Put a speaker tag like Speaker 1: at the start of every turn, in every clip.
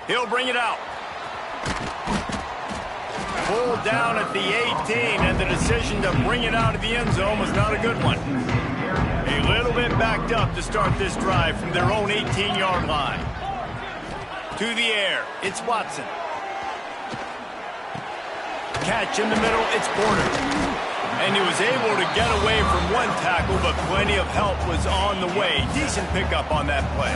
Speaker 1: He'll bring it out. Pulled down at the 18, and the decision to bring it out of the end zone was not a good one. A little bit backed up to start this drive from their own 18-yard line. To the air, it's Watson. Catch in the middle, it's Porter. And he was able to get away from one tackle, but plenty of help was on the way. Decent pickup on that play.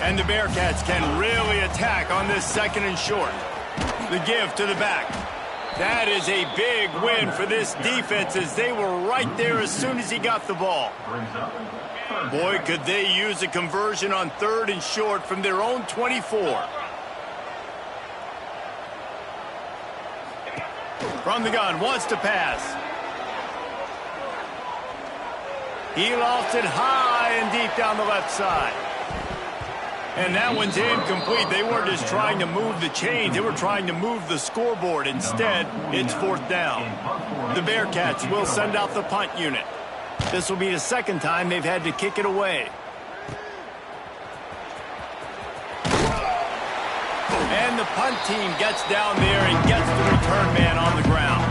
Speaker 1: And the Bearcats can really attack on this second and short. The give to the back. That is a big win for this defense as they were right there as soon as he got the ball. Boy, could they use a conversion on third and short from their own 24. From the gun, wants to pass. He lost it high and deep down the left side. And that one's incomplete. They weren't just trying to move the chains. They were trying to move the scoreboard. Instead, it's fourth down. The Bearcats will send out the punt unit. This will be the second time they've had to kick it away. And the punt team gets down there and gets the return man on the ground.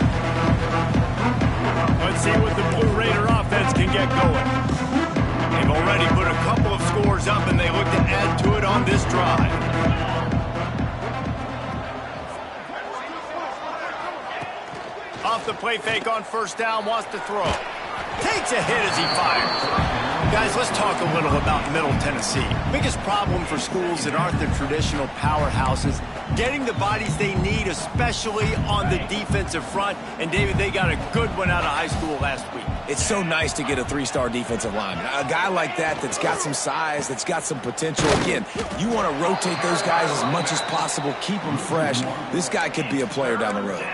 Speaker 1: Let's see what the Blue Raider offense can get going. They've already put a couple of scores up, and they look to add to it on this drive. Off the play fake on first down, wants to throw. Takes a hit as he fires. Guys, let's talk a little about Middle Tennessee. Biggest problem for schools that aren't the traditional powerhouses, getting the bodies they need, especially on the defensive front. And, David, they got a good one out of high school last week.
Speaker 2: It's so nice to get a three-star defensive lineman. A guy like that's got some size, that's got some potential. Again, you want to rotate those guys as much as possible, keep them fresh. This guy could be a player down the road.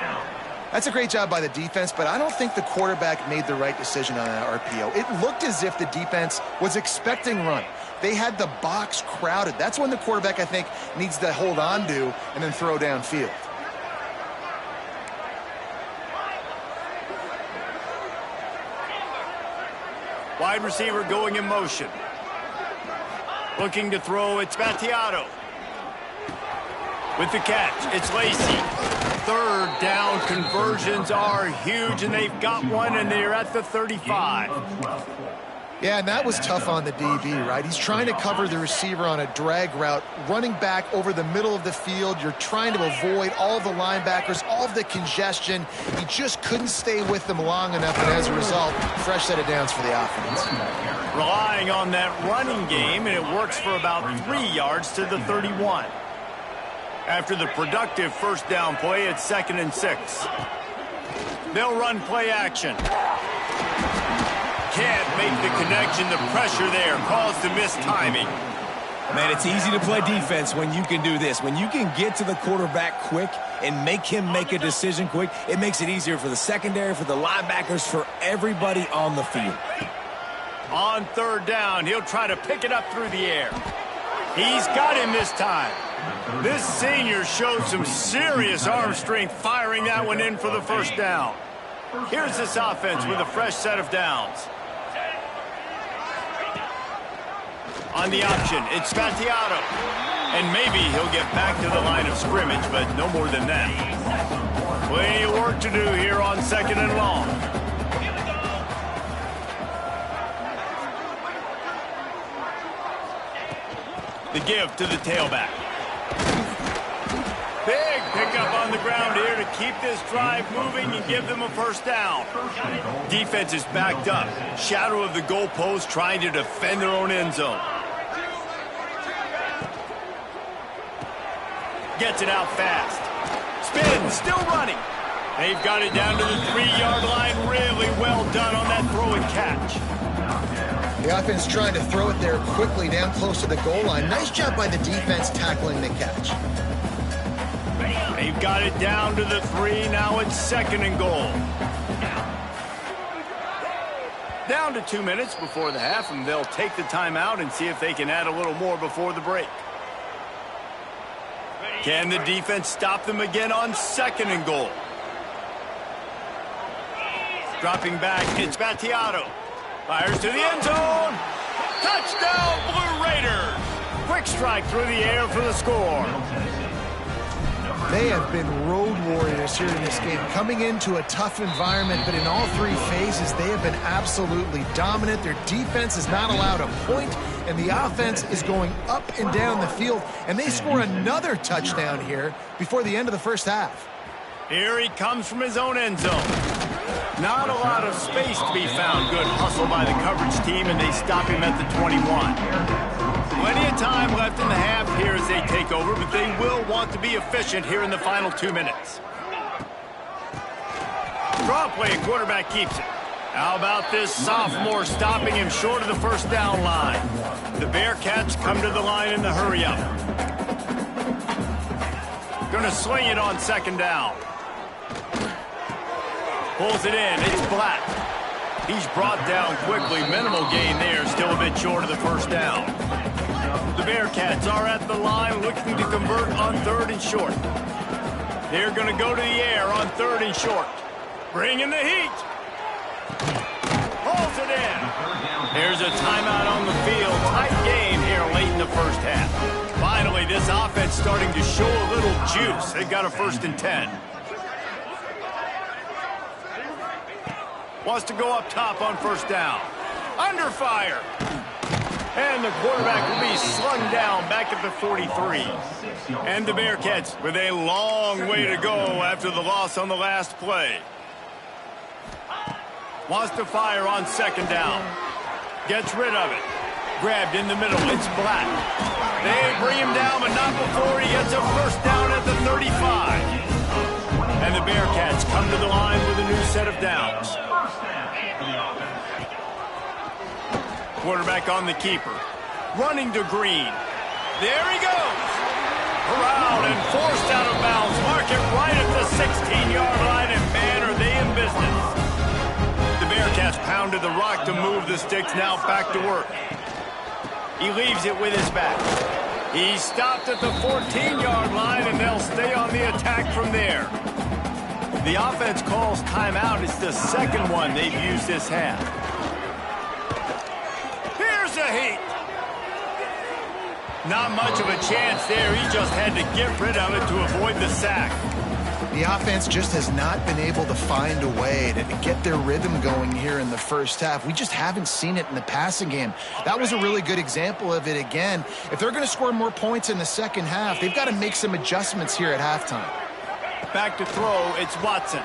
Speaker 3: That's a great job by the defense, but I don't think the quarterback made the right decision on that RPO. It looked as if the defense was expecting run. They had the box crowded. That's when the quarterback, I think, needs to hold on to and then throw downfield.
Speaker 1: Wide receiver going in motion. Looking to throw, it's Battiato. With the catch, it's Lacey. Third down conversions are huge, and they've got one, and they're at the 35.
Speaker 3: Yeah, and that was tough on the DB, right? He's trying to cover the receiver on a drag route, running back over the middle of the field. You're trying to avoid all the linebackers, all of the congestion. He just couldn't stay with them long enough, and as a result, fresh set of downs for the offense.
Speaker 1: Relying on that running game, and it works for about 3 yards to the 31. After the productive first down play, it's 2nd and 6. They'll run play action. Can't make the connection. The pressure there caused the mistiming.
Speaker 2: Man, it's easy to play defense when you can do this. When you can get to the quarterback quick and make him make a decision quick, it makes it easier for the secondary, for the linebackers, for everybody on the field.
Speaker 1: On third down, he'll try to pick it up through the air. He's got him this time. This senior showed some serious arm strength firing that one in for the first down. Here's this offense with a fresh set of downs. On the option, it's Battiato. And maybe he'll get back to the line of scrimmage, but no more than that. Plenty of work to do here on 2nd and long. The give to the tailback. Big pickup on the ground here to keep this drive moving and give them a first down. Defense is backed up. Shadow of the goalpost trying to defend their own end zone. Gets it out fast. Spin, still running. They've got it down to the 3-yard line. Really well done on that throw and catch.
Speaker 3: The offense trying to throw it there quickly down close to the goal line. Nice job by the defense tackling the catch.
Speaker 1: They've got it down to the 3. Now it's 2nd and goal. Down to 2 minutes before the half, and they'll take the timeout and see if they can add a little more before the break. Can the defense stop them again on 2nd and goal? Dropping back, it's Battiato. Fires to the end zone. Touchdown, Blue Raiders. Quick strike through the air for the score.
Speaker 3: They have been road warriors here in this game, coming into a tough environment, but in all three phases, they have been absolutely dominant. Their defense is not allowed a point, and the offense is going up and down the field, and they score another touchdown here before the end of the first half.
Speaker 1: Here he comes from his own end zone. Not a lot of space to be found. Good hustle by the coverage team, and they stop him at the 21. Plenty of time left in the half here as they take over, but they will want to be efficient here in the final 2 minutes. Draw play, quarterback keeps it. How about this sophomore stopping him short of the first down line? The Bearcats come to the line in the hurry-up. Gonna sling it on second down. Pulls it in. It's Black. He's brought down quickly. Minimal gain there. Still a bit short of the first down. The Bearcats are at the line looking to convert on 3rd and short. They're going to go to the air on 3rd and short. Bring in the heat. Pulls it in. There's a timeout on the field. Tight game here late in the first half. Finally, this offense starting to show a little juice. They got a 1st and 10. Wants to go up top on first down. Under fire. And the quarterback will be slung down back at the 43. And the Bearcats with a long way to go after the loss on the last play. Wants to fire on second down. Gets rid of it. Grabbed in the middle. It's Black. They bring him down, but not before he gets a first down at the 35. And the Bearcats come to the line with a new set of downs. Quarterback on the keeper. Running to Green. There he goes. Corralled and forced out of bounds. Mark it right at the 16-yard line, and man, are they in business. The Bearcats pounded the rock to move the sticks. Now back to work. He leaves it with his back. He stopped at the 14-yard line, and they'll stay on the attack from there. The offense calls timeout. It's the second one they've used this half. Here's a heat. Not much of a chance there. He just had to get rid of it to avoid the sack.
Speaker 3: The offense just has not been able to find a way to get their rhythm going here in the first half. We just haven't seen it in the passing game. That was a really good example of it again. If they're going to score more points in the second half, they've got to make some adjustments here at halftime.
Speaker 1: Back to throw, it's Watson.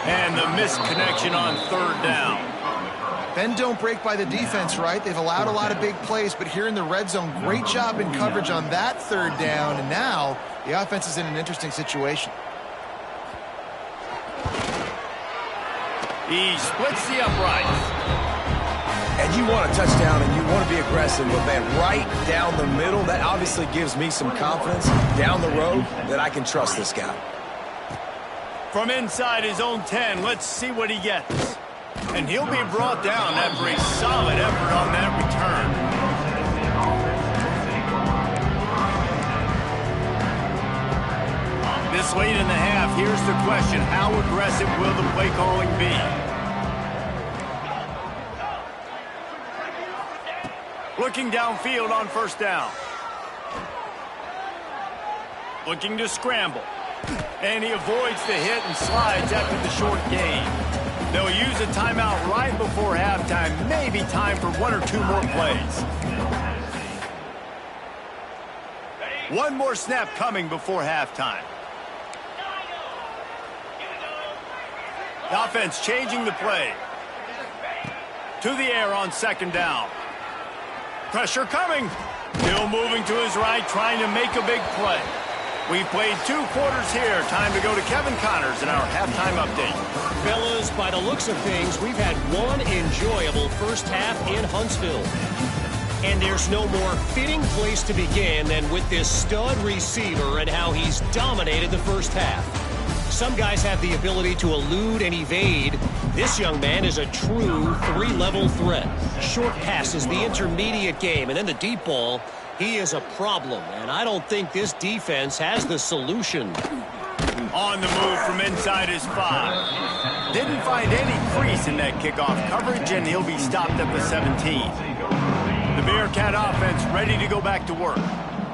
Speaker 1: And the missed connection on 3rd down.
Speaker 3: Bend don't break by the defense, right? They've allowed a lot of big plays, but here in the red zone, great job in coverage on that 3rd down, and now the offense is in an interesting situation.
Speaker 1: He splits the uprights.
Speaker 2: And you want a touchdown and you want to be aggressive, but man, right down the middle, that obviously gives me some confidence down the road that I can trust this guy.
Speaker 1: From inside his own 10, let's see what he gets. And he'll be brought down after a solid effort on that return. This late in the half, here's the question. How aggressive will the play calling be? Looking downfield on first down. Looking to scramble. And he avoids the hit and slides after the short gain. They'll use a timeout right before halftime. Maybe time for 1 or 2 more plays. One more snap coming before halftime. The offense changing the play. To the air on second down. Pressure coming. Still moving to his right, trying to make a big play. We've played 2 quarters here. Time to go to Kevin Connors in our halftime update.
Speaker 4: Fellas, by the looks of things, we've had one enjoyable first half in Huntsville. And there's no more fitting place to begin than with this stud receiver and how he's dominated the first half. Some guys have the ability to elude and evade. This young man is a true 3-level threat. Short passes, the intermediate game, and then the deep ball. He is a problem, and I don't think this defense has the solution.
Speaker 1: On the move from inside his 5. Didn't find any crease in that kickoff coverage, and he'll be stopped at the 17. The Bearcat offense ready to go back to work.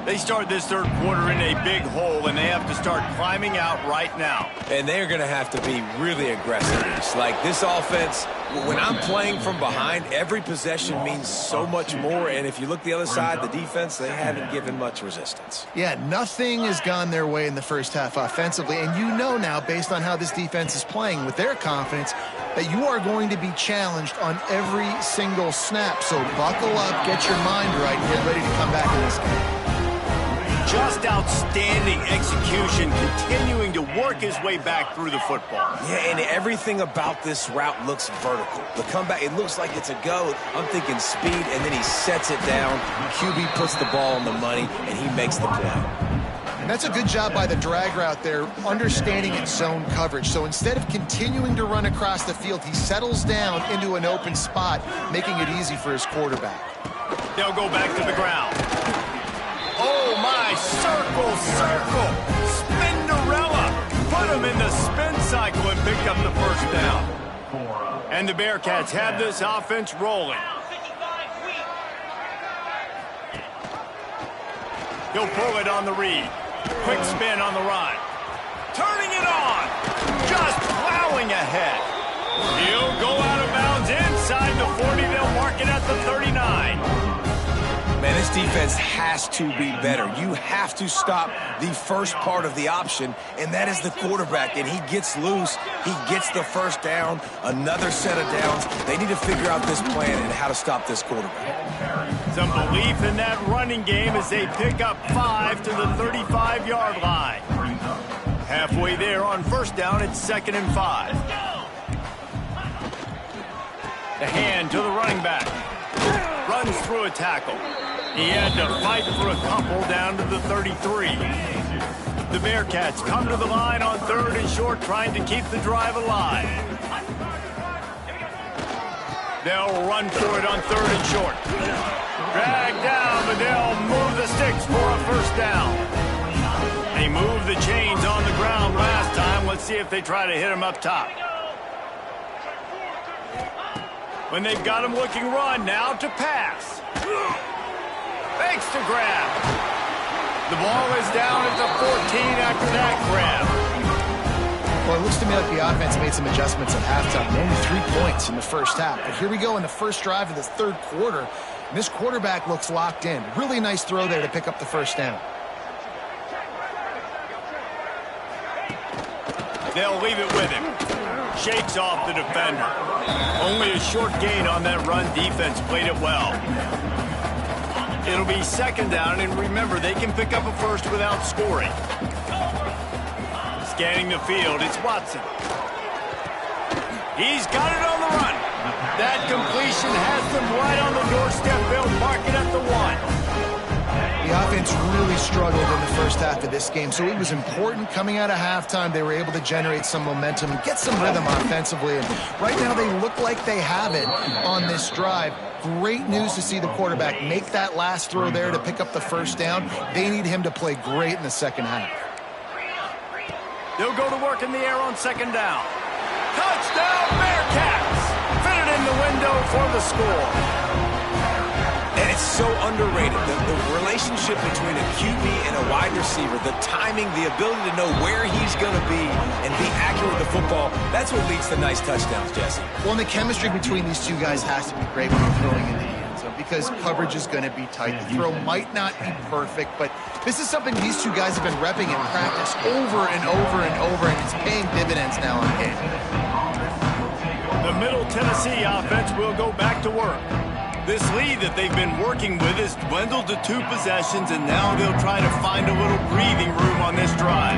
Speaker 1: They start this third quarter in a big hole, and they have to start climbing out right now.
Speaker 2: And they're going to have to be really aggressive. Like this offense, when I'm playing from behind, every possession means so much more. And if you look the other side, the defense, they haven't given much resistance.
Speaker 3: Yeah, nothing has gone their way in the first half offensively. And you know now, based on how this defense is playing with their confidence, that you are going to be challenged on every single snap. So buckle up, get your mind right, and get ready to come back in this game.
Speaker 1: Just outstanding execution, continuing to work his way back through the football.
Speaker 2: Yeah, and everything about this route looks vertical. The comeback, it looks like it's a go. I'm thinking speed, and then he sets it down. QB puts the ball on the money, and he makes the play.
Speaker 3: And that's a good job by the drag route there, understanding its zone coverage. So instead of continuing to run across the field, he settles down into an open spot, making it easy for his quarterback.
Speaker 1: They'll go back to the ground. Oh, my, circle, Spinderella. Put him in the spin cycle and picked up the first down. And the Bearcats have this offense rolling. He'll pull it on the read. Quick spin on the run. Turning it on. Just plowing ahead. He'll go out of bounds inside the 40. They'll mark it at the 39.
Speaker 2: Man, this defense has to be better. You have to stop the first part of the option, and that is the quarterback. And he gets loose. He gets the first down, another set of downs. They need to figure out this plan and how to stop this quarterback.
Speaker 1: Some belief in that running game as they pick up 5 to the 35-yard line. Halfway there on first down, it's 2nd and 5. The hand to the running back. Runs through a tackle. He had to fight for a couple down to the 33. The Bearcats come to the line on 3rd and short, trying to keep the drive alive. They'll run for it on 3rd and short. Drag down, but they'll move the sticks for a first down. They moved the chains on the ground last time. Let's see if they try to hit him up top. When they've got him looking run, now to pass. Fakes to grab. The ball is down at the 14 after that grab.
Speaker 3: Well, it looks to me like the offense made some adjustments at halftime. Only 3 points in the first half. But here we go in the first drive of this third quarter. And this quarterback looks locked in. Really nice throw there to pick up the first down.
Speaker 1: They'll leave it with him. Shakes off the defender. Only a short gain on that run. Defense played it well. It'll be 2nd down, and remember, they can pick up a first without scoring. Scanning the field, it's Watson. He's got it on the run. That completion has them right on the doorstep. They'll mark it at the 1.
Speaker 3: The offense really struggled in the first half of this game, so it was important coming out of halftime. They were able to generate some momentum and get some rhythm offensively, and right now they look like they have it on this drive. Great news to see the quarterback make that last throw there to pick up the first down. They need him to play great in the second half.
Speaker 1: They'll go to work in the air on 2nd down. Touchdown, Bearcats! Fit it in the window for the score.
Speaker 2: And it's so underrated. The relationship between a QB and a wide receiver, the timing, the ability to know where he's going to be and be accurate with the football, that's what leads to nice touchdowns, Jesse.
Speaker 3: Well, and the chemistry between these two guys has to be great when you're throwing into the end zone because coverage is going to be tight. The throw might not be perfect, but this is something these two guys have been repping in practice over and over and over, and it's paying dividends now on game.
Speaker 1: The Middle Tennessee offense will go back to work. This lead that they've been working with is dwindled to 2 possessions, and now they'll try to find a little breathing room on this drive.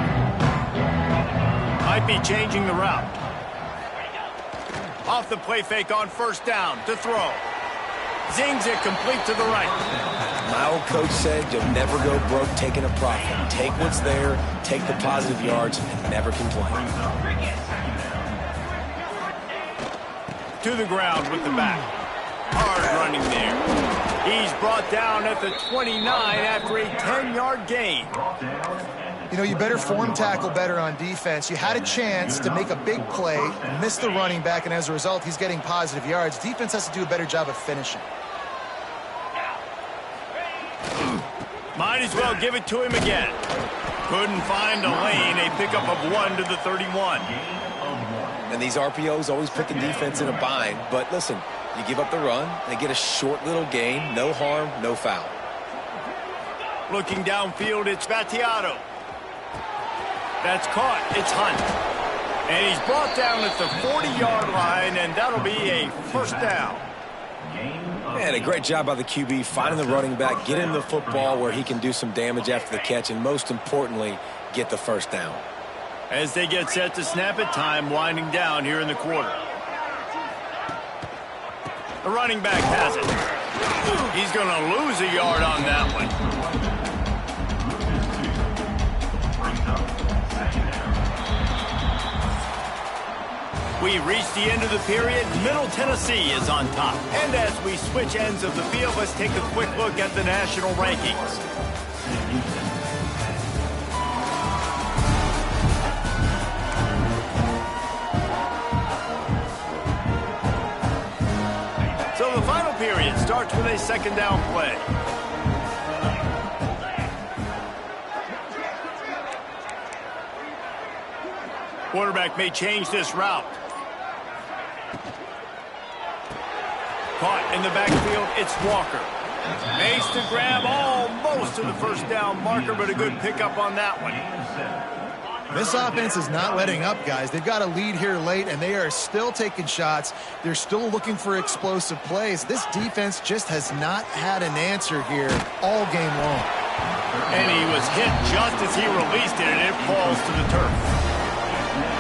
Speaker 1: Might be changing the route. Off the play fake on first down to throw. Zings it complete to the right.
Speaker 2: My old coach said you'll never go broke taking a profit. Take what's there, take the positive yards, and never complain.
Speaker 1: To the ground with the back. Hard running there. He's brought down at the 29 after a 10-yard gain.
Speaker 3: You know, you better form tackle better on defense. You had a chance to make a big play, miss the running back, and as a result, he's getting positive yards. Defense has to do a better job of finishing.
Speaker 1: Might as well give it to him again. Couldn't find a lane. A pickup of 1 to the 31.
Speaker 2: And these RPOs always put the defense in a bind. But listen, you give up the run, they get a short little gain. No harm, no foul.
Speaker 1: Looking downfield, it's Vattiato. That's caught. It's Hunt. And he's brought down at the 40-yard line, and that'll be a first down.
Speaker 2: Man, a great job by the QB finding the running back, get him the football where he can do some damage after the catch, and most importantly, get the first down.
Speaker 1: As they get set to snap it, time winding down here in the quarter. The running back has it. He's going to lose a yard on that one. We reach the end of the period. Middle Tennessee is on top. And as we switch ends of the field, let's take a quick look at the national rankings. So the final period starts with a second down play. Quarterback may change this route. Caught in the backfield, it's Walker. Makes the grab almost to the first down marker, but a good pickup on that one.
Speaker 3: This offense is not letting up, guys. They've got a lead here late, and they are still taking shots. They're still looking for explosive plays. This defense just has not had an answer here all game long.
Speaker 1: And he was hit just as he released it, and it falls to the turf.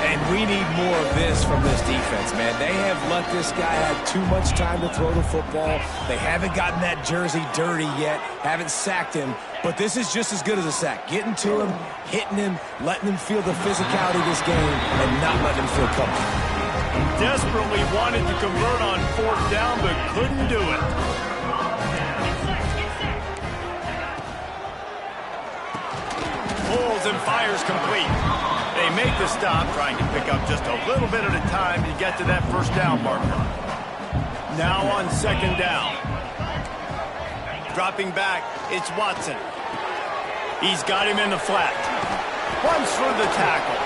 Speaker 2: And we need more of this from this defense, man. They have let this guy have too much time to throw the football. They haven't gotten that jersey dirty yet, haven't sacked him. But this is just as good as a sack. Getting to him, hitting him, letting him feel the physicality of this game, and not letting him feel comfortable.
Speaker 1: Desperately wanted to convert on fourth down, but couldn't do it. Pulls and fires complete. They make the stop, trying to pick up just a little bit at a time to get to that first down marker. Now on second down. Dropping back, it's Watson. He's got him in the flat. Runs for the tackle.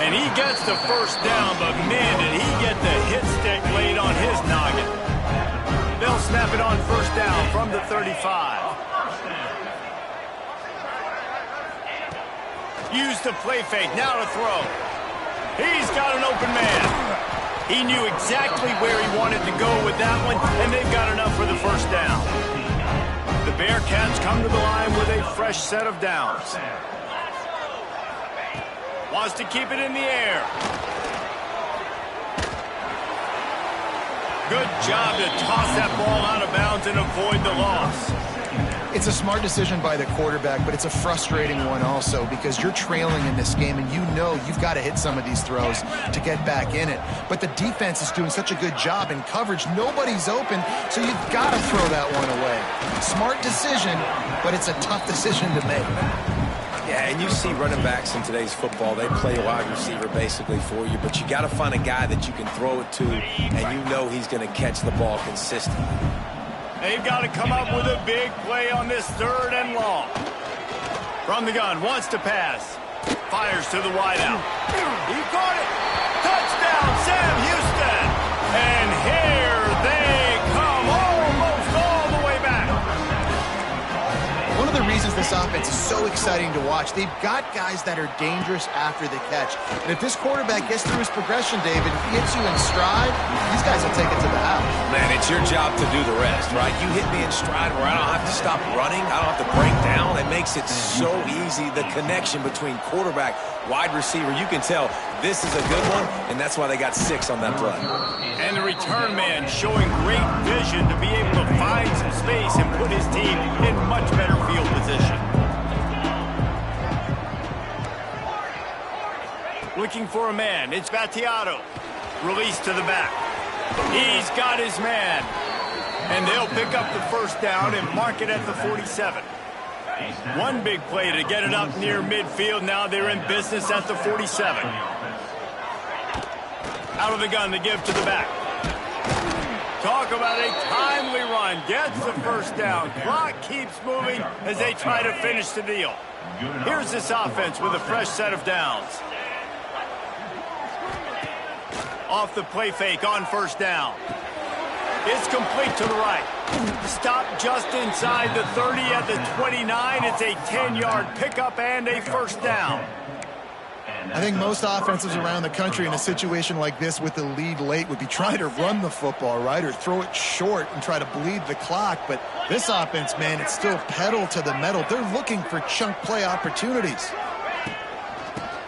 Speaker 1: And he gets the first down, but man, did he get the hit stick laid on his noggin. They'll snap it on first down from the 35. Use the play fake, now to throw. He's got an open man. He knew exactly where he wanted to go with that one, and they've got enough for the first down. The Bearcats come to the line with a fresh set of downs. Wants to keep it in the air. Good job to toss that ball out of bounds and avoid the loss.
Speaker 3: It's a smart decision by the quarterback, but it's a frustrating one also because you're trailing in this game and you know you've got to hit some of these throws to get back in it. But the defense is doing such a good job in coverage. Nobody's open, so you've got to throw that one away. Smart decision, but it's a tough decision to make.
Speaker 2: Yeah, and you see running backs in today's football, they play a wide receiver basically for you, but you got to find a guy that you can throw it to and you know he's going to catch the ball consistently.
Speaker 1: They've got to come up with a big play on this third and long. From the gun, wants to pass. Fires to the wideout. He caught it. Touchdown, Sam Houston. And here they come almost all the way back.
Speaker 3: One of the reasons this offense is so exciting to watch, they've got guys that are dangerous after the catch. And if this quarterback gets through his progression, David, gets you in stride, these guys will take it to the house.
Speaker 2: Man, it's your job to do the rest, right? You hit me in stride where I don't have to stop running. I don't have to break down. It makes it so easy. The connection between quarterback, wide receiver, you can tell this is a good one, and that's why they got 6 on that play.
Speaker 1: And the return man showing great vision to be able to find some space and put his team in much better field position. Looking for a man. It's Vattiato. Release to the back. He's got his man. And they'll pick up the first down and mark it at the 47. One big play to get it up near midfield. Now they're in business at the 47. Out of the gun to give to the back. Talk about a timely run. Gets the first down. Clock keeps moving as they try to finish the deal. Here's this offense with a fresh set of downs. Off the play fake on first down. It's complete to the right. Stop just inside the 30 at the 29. It's a 10-yard pickup and a first down.
Speaker 3: I think most offenses around the country in a situation like this with the lead late would be trying to run the football, right, or throw it short and try to bleed the clock. But this offense, man, it's still pedal to the metal. They're looking for chunk play opportunities.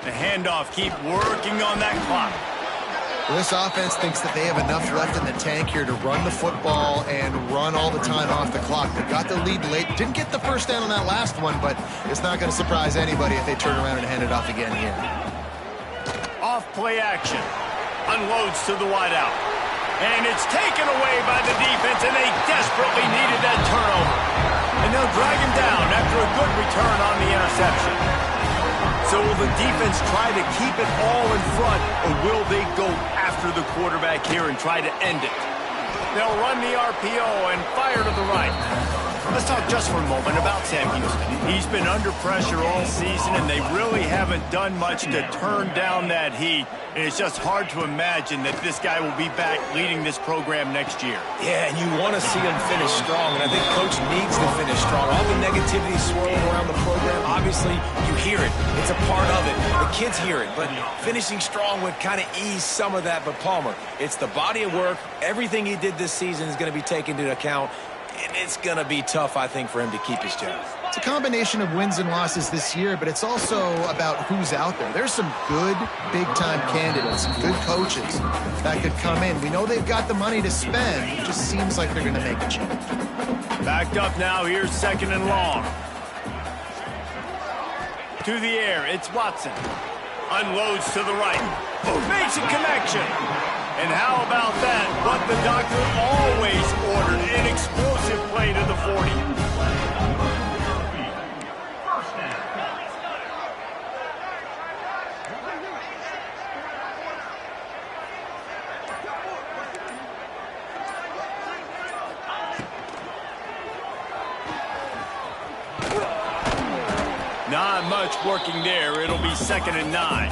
Speaker 1: The handoff, keep working on that clock.
Speaker 3: This offense thinks that they have enough left in the tank here to run the football and run all the time off the clock. They got the lead late. Didn't get the first down on that last one, but it's not going to surprise anybody if they turn around and hand it off again here.
Speaker 1: Off play action. Unloads to the wideout. And it's taken away by the defense, and they desperately needed that turnover. And they'll drag him down after a good return on the interception. So will the defense try to keep it all in front, or will they go after the quarterback here and try to end it? They'll run the RPO and fire to the right. Let's talk just for a moment about Sam Houston. He's been under pressure all season, and they really haven't done much to turn down that heat. And it's just hard to imagine that this guy will be back leading this program next year.
Speaker 2: Yeah, and you want to see him finish strong, and I think Coach needs to finish strong. All the negativity swirling around the program, obviously, you hear it. It's a part of it. The kids hear it, but finishing strong would kind of ease some of that. But Palmer, it's the body of work. Everything he did this season is going to be taken into account. And it's going to be tough, I think, for him to keep his job.
Speaker 3: It's a combination of wins and losses this year, but it's also about who's out there. There's some good, big-time candidates, some good coaches that could come in. We know they've got the money to spend. It just seems like they're going to make a change.
Speaker 1: Backed up now. Here's second and long. To the air. It's Watson. Unloads to the right. Makes a connection. And how about that? What the doctor always ordered, an explosive play to the 40. Not much working there. It'll be 2nd and 9.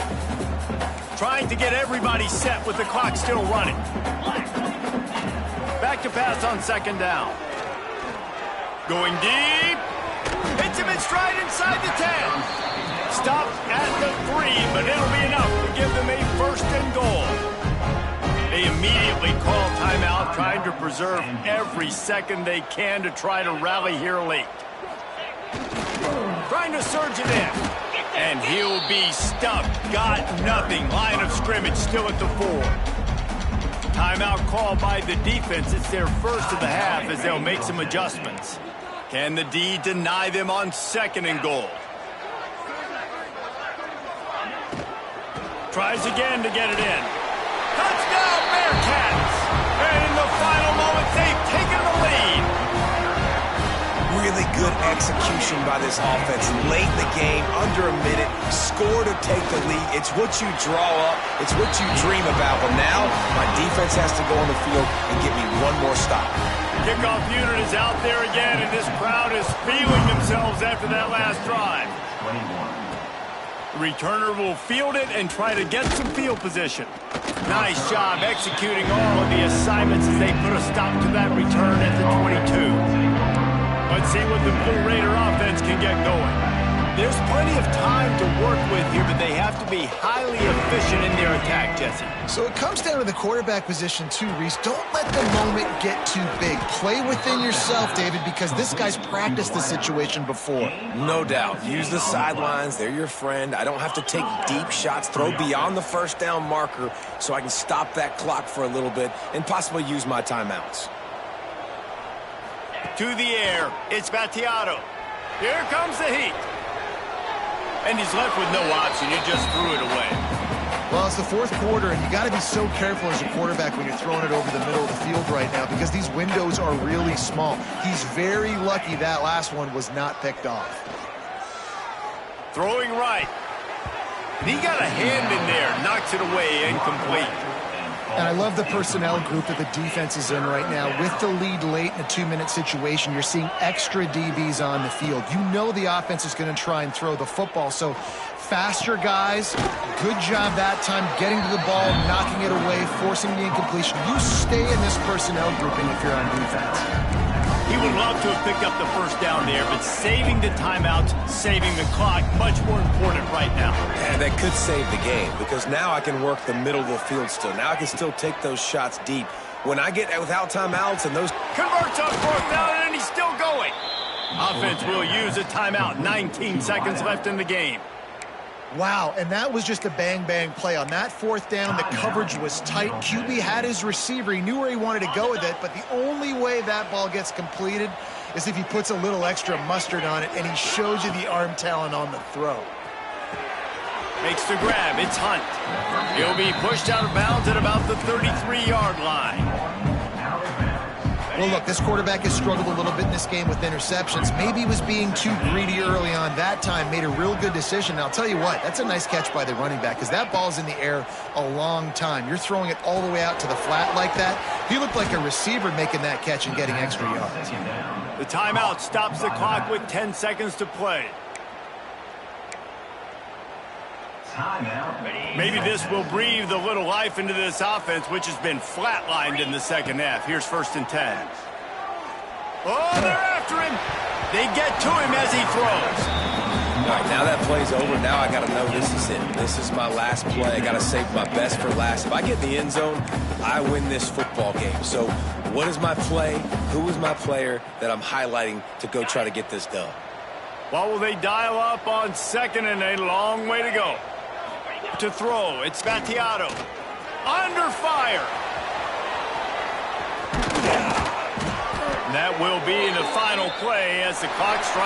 Speaker 1: Trying to get everybody set with the clock still running. Back to pass on 2nd down. Going deep. Hits him in stride inside the 10. Stopped at the 3, but it'll be enough to give them a 1st and goal. They immediately call timeout, trying to preserve every second they can to try to rally here late. Trying to surge it in. And he'll be stuffed. Got nothing. Line of scrimmage still at the 4. Timeout called by the defense. It's their first of the half as they'll make some adjustments. Can the D deny them on 2nd and goal? Tries again to get it in. Touchdown, Bearcats! And in the final moments, they've taken the lead.
Speaker 2: Really good execution by this offense. Late in the game, under a minute, score to take the lead. It's what you draw up. It's what you dream about. But now, my defense has to go on the field and get me one more stop.
Speaker 1: Kickoff unit is out there again, and this crowd is feeling themselves after that last drive. The returner will field it and try to get some field position. Nice job executing all of the assignments as they put a stop to that return at the 22. Let's see what the Blue Raider offense can get going. There's plenty of time to work with here, but they have to be highly efficient in their attack, Jesse.
Speaker 3: So it comes down to the quarterback position too, Reese. Don't let the moment get too big. Play within yourself, David, because this guy's practiced this situation before.
Speaker 2: No doubt. Use the sidelines. They're your friend. I don't have to take deep shots. Throw beyond the 1st down marker so I can stop that clock for a little bit and possibly use my timeouts.
Speaker 1: To the air, it's Battiato. Here comes the heat. And he's left with no option. He just threw it away.
Speaker 3: Well, it's the fourth quarter, and you got to be so careful as a quarterback when you're throwing it over the middle of the field right now because these windows are really small. He's very lucky that last one was not picked off.
Speaker 1: Throwing right. And he got a hand in there, knocks it away, incomplete.
Speaker 3: And I love the personnel group that the defense is in right now. With the lead late in a 2-minute situation, you're seeing extra DBs on the field. You know the offense is going to try and throw the football, so faster guys, good job that time getting to the ball, knocking it away, forcing the incompletion. You stay in this personnel grouping if you're on defense.
Speaker 1: He would love to have picked up the first down there, but saving the timeouts, saving the clock, much more important right now.
Speaker 2: And that could save the game because now I can work the middle of the field still. Now I can still take those shots deep. When I get without timeouts and those...
Speaker 1: Converts on fourth down, and he's still going. Offense will use a timeout. 19 seconds left in the game.
Speaker 3: Wow, and that was just a bang-bang play. On that fourth down, the coverage was tight. QB had his receiver. He knew where he wanted to go with it, but the only way that ball gets completed is if he puts a little extra mustard on it, and he shows you the arm talent on the throw.
Speaker 1: Makes the grab. It's Hunt. He'll be pushed out of bounds at about the 33-yard line.
Speaker 3: Well, look, this quarterback has struggled a little bit in this game with interceptions. Maybe he was being too greedy early on. That time made a real good decision. Now, I'll tell you what, that's a nice catch by the running back because that ball's in the air a long time. You're throwing it all the way out to the flat like that. He looked like a receiver making that catch and getting extra yards.
Speaker 1: The timeout stops the clock with 10 seconds to play. Maybe this will breathe a little life into this offense, which has been flatlined in the second half. Here's 1st and 10. Oh, they're after him. They get to him as he throws.
Speaker 2: All right, now that play's over. Now I got to know this is it. This is my last play. I got to save my best for last. If I get in the end zone, I win this football game. So what is my play? Who is my player that I'm highlighting to go try to get this done?
Speaker 1: What will they dial up on 2nd and a long way to go? To throw, it's Battiato. Under fire. That will be the final play as the clock strikes.